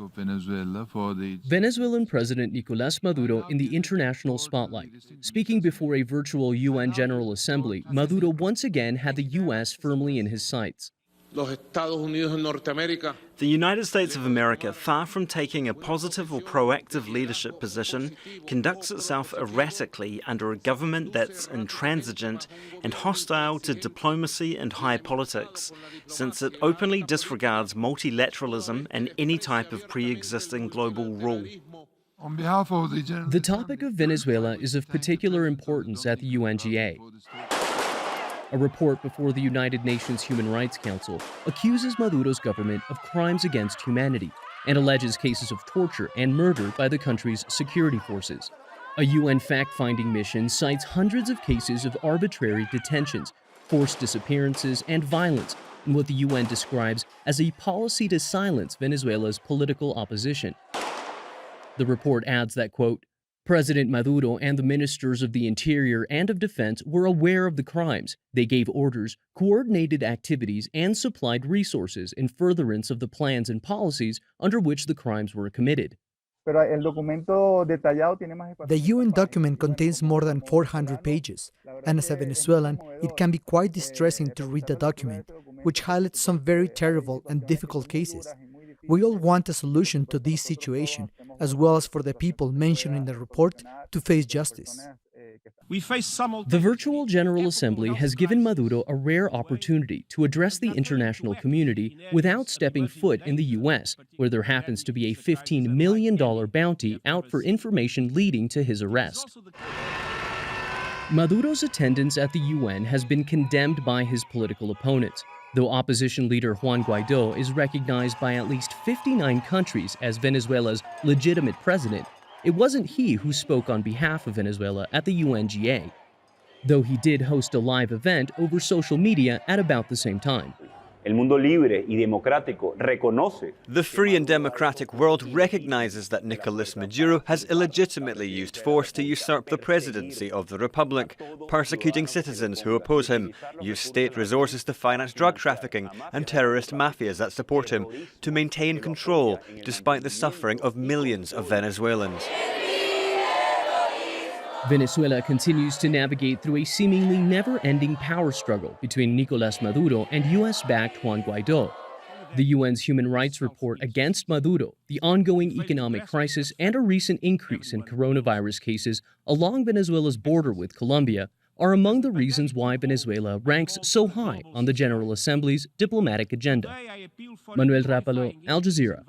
of Venezuela for the Venezuelan President Nicolás Maduro in the international spotlight. Speaking before a virtual UN General Assembly, Maduro once again had the U.S. firmly in his sights. The United States of America, far from taking a positive or proactive leadership position, conducts itself erratically under a government that's intransigent and hostile to diplomacy and high politics, since it openly disregards multilateralism and any type of pre-existing global rule. on behalf of the The topic of Venezuela is of particular importance at the UNGA. A report before the United Nations Human Rights Council accuses Maduro's government of crimes against humanity and alleges cases of torture and murder by the country's security forces. A UN fact-finding mission cites hundreds of cases of arbitrary detentions, forced disappearances, and violence in what the UN describes as a policy to silence Venezuela's political opposition. The report adds that, quote, President Maduro and the ministers of the Interior and of Defense were aware of the crimes. They gave orders, coordinated activities, and supplied resources in furtherance of the plans and policies under which the crimes were committed. The UN document contains more than 400 pages, and as a Venezuelan, it can be quite distressing to read the document, which highlights some very terrible and difficult cases. We all want a solution to this situation, as well as for the people mentioned in the report to face justice. The virtual General Assembly has given Maduro a rare opportunity to address the international community without stepping foot in the U.S., where there happens to be a $15 million bounty out for information leading to his arrest. Maduro's attendance at the UN has been condemned by his political opponents, though opposition leader Juan Guaidó is recognized by at least 59 countries as Venezuela's legitimate president. It wasn't he who spoke on behalf of Venezuela at the UNGA, though he did host a live event over social media at about the same time. El mundo libre y democrático reconoce. The free and democratic world recognizes that Nicolás Maduro has illegitimately used force to usurp the presidency of the republic, persecuting citizens who oppose him, use state resources to finance drug trafficking and terrorist mafias that support him, to maintain control despite the suffering of millions of Venezuelans. Venezuela continues to navigate through a seemingly never-ending power struggle between Nicolás Maduro and U.S.-backed Juan Guaidó. The UN's human rights report against Maduro, the ongoing economic crisis, and a recent increase in coronavirus cases along Venezuela's border with Colombia are among the reasons why Venezuela ranks so high on the General Assembly's diplomatic agenda. Manuel Rapalo, Al Jazeera.